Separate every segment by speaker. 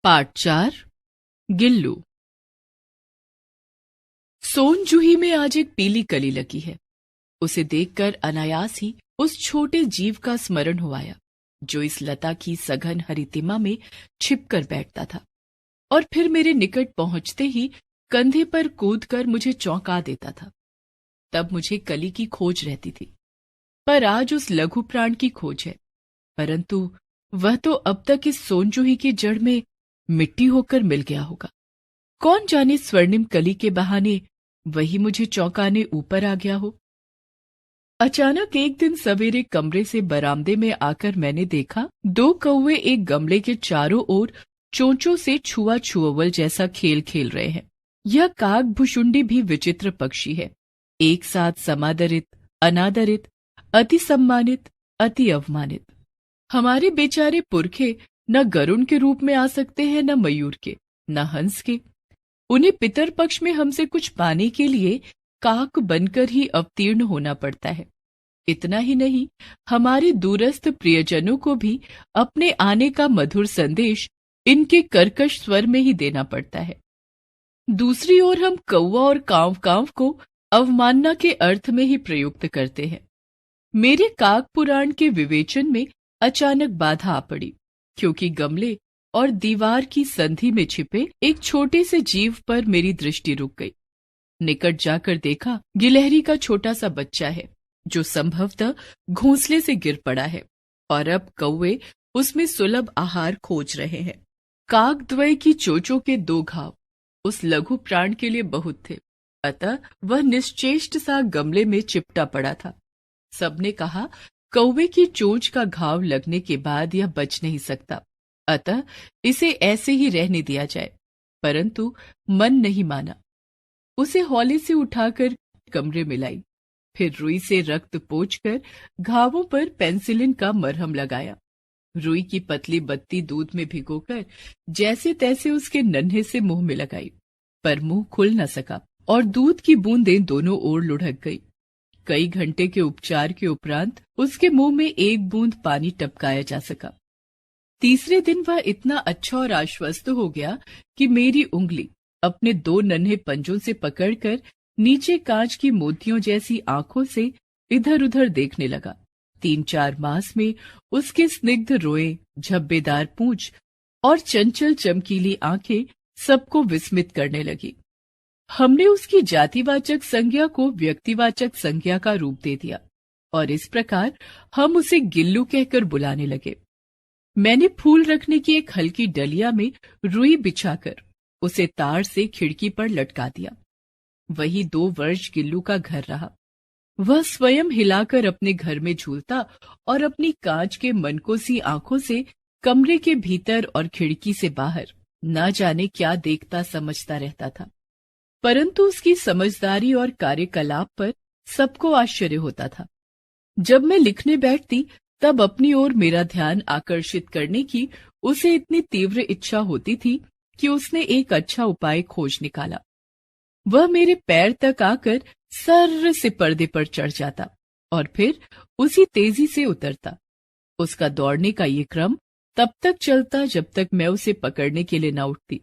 Speaker 1: Part 4 Gillu. सोनजूही में आज एक पीली कली लगी है। उसे देखकर अनायास ही उस छोटे जीव का स्मरण हो आया जो इस लता की सघन हरितिमा में छिपकर बैठता था और फिर मेरे निकट पहुंचते ही कंधे पर कूदकर मुझे चौंका देता था। तब मुझे कली की खोज रहती थी, पर आज उस लघु प्राण की खोज है, परंतु वह तो अब तक इस सोनजूही की जड़ में मिट्टी होकर मिल गया होगा। कौन जाने स्वर्णिम कली के बहाने वही मुझे चौंकाने ऊपर आ गया हो। अचानक एक दिन सवेरे कमरे से बरामदे में आकर मैंने देखा 2 कौवे एक गमले के चारों ओर चोंचों से छुआ छुअवल जैसा खेल खेल रहे हैं। यह काक भुशुंडी भी विचित्र पक्षी है, एक साथ समादरित, अनादरित, अति सम्मानित, अति अवमानित। हमारे बेचारे पुरखे न गरुण के रूप में आ सकते हैं, न मयूर के, न हंस के। उन्हें पितर पक्ष में हमसे कुछ पाने के लिए काक बनकर ही अवतीर्ण होना पड़ता है। इतना ही नहीं, हमारे दूरस्थ प्रियजनों को भी अपने आने का मधुर संदेश इनके कर्कश स्वर में ही देना पड़ता है। दूसरी ओर हम कौवा और कांव कांव को अवमानना के अर्थ में ही प्रयुक्त करते हैं। मेरे काक पुराण के विवेचन में अचानक बाधा आ पड़ी, क्योंकि गमले और दीवार की संधि में छिपे एक छोटे से जीव पर मेरी दृष्टि रुक गई। निकट जाकर देखा, गिलहरी का छोटा सा बच्चा है जो संभवतः घोंसले से गिर पड़ा है और अब कौवे उसमें सुलभ आहार खोज रहे हैं। काकद्वय की चोंचों के 2 घाव उस लघु प्राण के लिए बहुत थे, अतः वह निश्चेष्ट सा गमले में चिपटा पड़ा था। सबने कहा कौवे की चोंच का घाव लगने के बाद यह बच नहीं सकता, अतः इसे ऐसे ही रहने दिया जाए, परंतु मन नहीं माना। उसे हौले से उठाकर कमरे में लाई, फिर रुई से रक्त पोंछकर घावों पर पेंसिलिन का मरहम लगाया। रुई की पतली बत्ती दूध में भिगोकर जैसे तैसे उसके नन्हे से मुंह में लगाई, पर मुंह खुल न सका और दूध की बूंदें दोनों ओर लुढ़क गई। कई घंटे के उपचार के उपरांत उसके मुंह में एक बूंद पानी टपकाया जा सका। तीसरे दिन वह इतना अच्छा और आश्वस्त हो गया कि मेरी उंगली अपने 2 नन्हे पंजों से पकड़कर नीचे कांच की मोतियों जैसी आंखों से इधर उधर देखने लगा। 3-4 मास में उसके स्निग्ध रोए, झब्बेदार पूंछ और चंचल चमकीली आंखें सबको विस्मित करने लगी। हमने उसकी जातिवाचक संज्ञा को व्यक्तिवाचक संज्ञा का रूप दे दिया और इस प्रकार हम उसे गिल्लू कहकर बुलाने लगे। मैंने फूल रखने की एक हल्की डलिया में रुई बिछाकर उसे तार से खिड़की पर लटका दिया। वही 2 वर्ष गिल्लू का घर रहा। वह स्वयं हिलाकर अपने घर में झूलता और अपनी कांच के मनकोसी आंखों से कमरे के भीतर और खिड़की से बाहर न जाने क्या देखता समझता रहता था, परंतु उसकी समझदारी और कार्यकलाप पर सबको आश्चर्य होता था। जब मैं लिखने बैठती तब अपनी ओर मेरा ध्यान आकर्षित करने की उसे इतनी तीव्र इच्छा होती थी कि उसने एक अच्छा उपाय खोज निकाला। वह मेरे पैर तक आकर सर्र से पर्दे पर चढ़ जाता और फिर उसी तेजी से उतरता। उसका दौड़ने का ये क्रम तब तक चलता जब तक मैं उसे पकड़ने के लिए न उठती।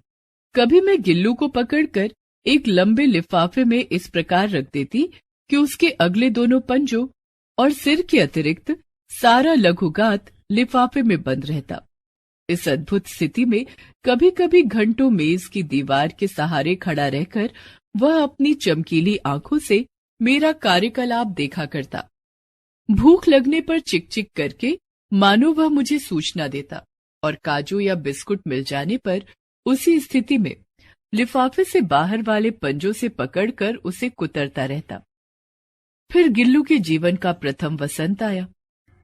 Speaker 1: कभी मैं गिल्लू को पकड़कर एक लंबे लिफाफे में इस प्रकार रख देती कि उसके अगले दोनों पंजों और सिर के अतिरिक्त सारा लघुगात लिफाफे में बंद रहता। इस अद्भुत स्थिति में कभी कभी घंटों मेज की दीवार के सहारे खड़ा रहकर वह अपनी चमकीली आंखों से मेरा कार्यकलाप देखा करता। भूख लगने पर चिक चिक करके मानो वह मुझे सूचना देता और काजू या बिस्कुट मिल जाने पर उसी स्थिति में लिफाफे से बाहर वाले पंजों से पकड़कर उसे कुतरता रहता। फिर गिल्लू के जीवन का प्रथम वसंत आया।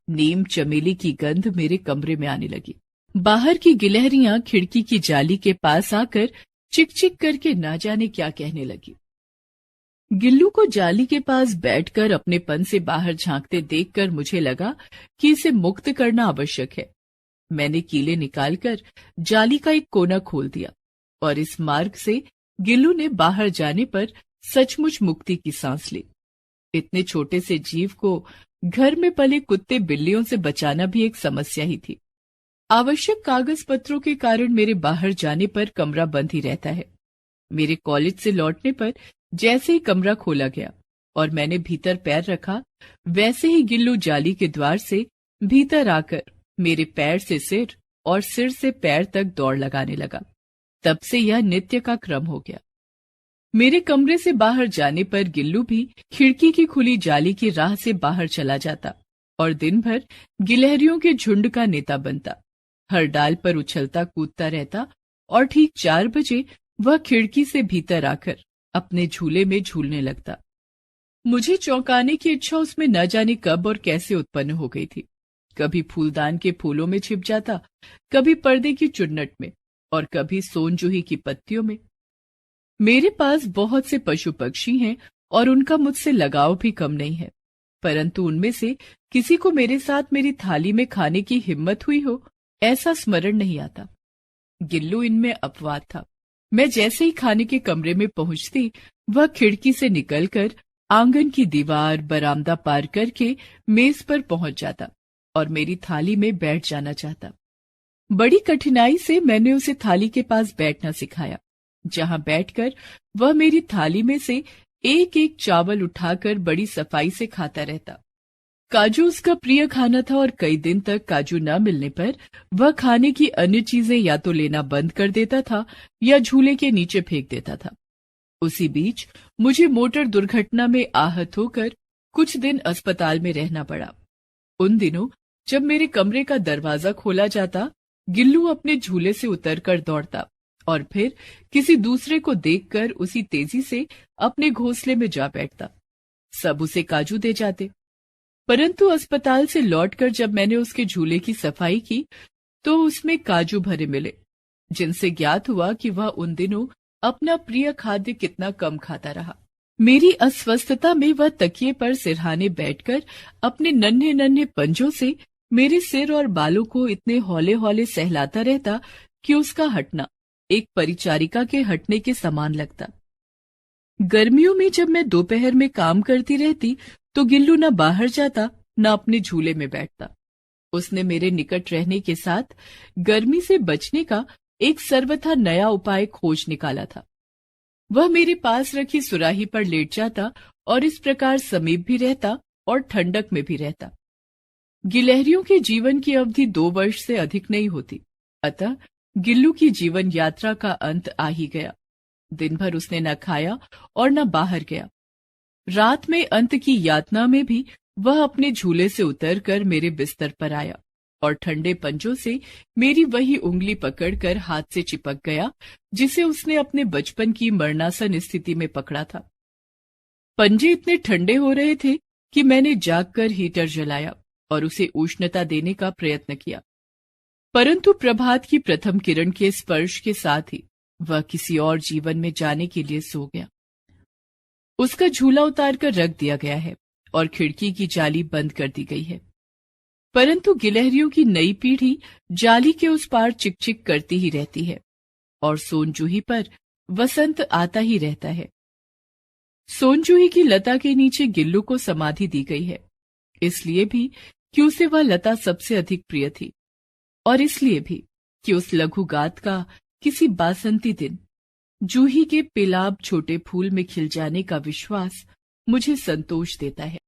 Speaker 1: नीम चमेली की गंध मेरे कमरे में आने लगी। बाहर की गिलहरियां खिड़की की जाली के पास आकर चिक चिक करके ना जाने क्या कहने लगी। गिल्लू को जाली के पास बैठकर अपने पन से बाहर झांकते देखकर मुझे लगा कि इसे मुक्त करना आवश्यक है। मैंने कीले निकालकर जाली का एक कोना खोल दिया और इस मार्ग से गिल्लू ने बाहर जाने पर सचमुच मुक्ति की सांस ली। इतने छोटे से जीव को घर में पले कुत्ते बिल्लियों से बचाना भी एक समस्या ही थी। आवश्यक कागज पत्रों के कारण मेरे बाहर जाने पर कमरा बंद ही रहता है। मेरे कॉलेज से लौटने पर जैसे ही कमरा खोला गया और मैंने भीतर पैर रखा, वैसे ही गिल्लू जाली के द्वार से भीतर आकर मेरे पैर से सिर और सिर से पैर तक दौड़ लगाने लगा। तब से यह नित्य का क्रम हो गया। मेरे कमरे से बाहर जाने पर गिल्लू भी खिड़की की खुली जाली की राह से बाहर चला जाता और दिन भर गिलहरियों के झुंड का नेता बनता। हर डाल पर उछलता कूदता रहता और ठीक 4 बजे वह खिड़की से भीतर आकर अपने झूले में झूलने लगता। मुझे चौंकाने की इच्छा उसमें न जाने कब और कैसे उत्पन्न हो गई थी। कभी फूलदान के फूलों में छिप जाता, कभी पर्दे की चुन्नट में और कभी सोनजूही की पत्तियों में। मेरे पास बहुत से पशु पक्षी हैं और उनका मुझसे लगाव भी कम नहीं है, परंतु उनमें से किसी को मेरे साथ मेरी थाली में खाने की हिम्मत हुई हो, ऐसा स्मरण नहीं आता। गिल्लू इनमें अपवाद था। मैं जैसे ही खाने के कमरे में पहुंचती, वह खिड़की से निकलकर आंगन की दीवार बरामदा पार करके मेज पर पहुंच जाता और मेरी थाली में बैठ जाना चाहता। बड़ी कठिनाई से मैंने उसे थाली के पास बैठना सिखाया, जहां बैठकर वह मेरी थाली में से एक एक चावल उठाकर बड़ी सफाई से खाता रहता। काजू उसका प्रिय खाना था और कई दिन तक काजू न मिलने पर वह खाने की अन्य चीजें या तो लेना बंद कर देता था या झूले के नीचे फेंक देता था। उसी बीच मुझे मोटर दुर्घटना में आहत होकर कुछ दिन अस्पताल में रहना पड़ा। उन दिनों जब मेरे कमरे का दरवाजा खोला जाता, गिल्लू अपने झूले से उतरकर दौड़ता और फिर किसी दूसरे को देखकर उसी तेजी से अपने घोंसले में जा बैठता। सब उसे काजू दे जाते, परंतु अस्पताल से लौटकर जब मैंने उसके झूले की सफाई की तो उसमें काजू भरे मिले, जिनसे ज्ञात हुआ कि वह उन दिनों अपना प्रिय खाद्य कितना कम खाता रहा। मेरी अस्वस्थता में वह तकिए पर सिरहाने बैठकर अपने नन्हे नन्हे पंजों से मेरे सिर और बालों को इतने हौले हौले सहलाता रहता कि उसका हटना एक परिचारिका के हटने के समान लगता। गर्मियों में जब मैं दोपहर में काम करती रहती तो गिल्लू न बाहर जाता न अपने झूले में बैठता। उसने मेरे निकट रहने के साथ गर्मी से बचने का एक सर्वथा नया उपाय खोज निकाला था। वह मेरे पास रखी सुराही पर लेट जाता और इस प्रकार समीप भी रहता और ठंडक में भी रहता। गिलहरियों के जीवन की अवधि 2 वर्ष से अधिक नहीं होती, अतः गिल्लू की जीवन यात्रा का अंत आ ही गया। दिन भर उसने न खाया और न बाहर गया। रात में अंत की यातना में भी वह अपने झूले से उतरकर मेरे बिस्तर पर आया और ठंडे पंजों से मेरी वही उंगली पकड़कर हाथ से चिपक गया जिसे उसने अपने बचपन की मरणासन स्थिति में पकड़ा था। पंजे इतने ठंडे हो रहे थे कि मैंने जागकर हीटर जलाया और उसे उष्णता देने का प्रयत्न किया, परंतु प्रभात की प्रथम किरण के स्पर्श के साथ ही वह किसी और जीवन में जाने के लिए सो गया। उसका झूला उतारकर रख दिया गया है और खिड़की की जाली बंद कर दी गई है, परंतु गिलहरियों की नई पीढ़ी जाली के उस पार चिकचिक करती ही रहती है और सोनजूही पर वसंत आता ही रहता है। सोनजूही की लता के नीचे गिल्लू को समाधि दी गई है, इसलिए भी कि उसे वह लता सबसे अधिक प्रिय थी और इसलिए भी कि उस लघु गात का किसी बासंती दिन जूही के पेलाब छोटे फूल में खिल जाने का विश्वास मुझे संतोष देता है।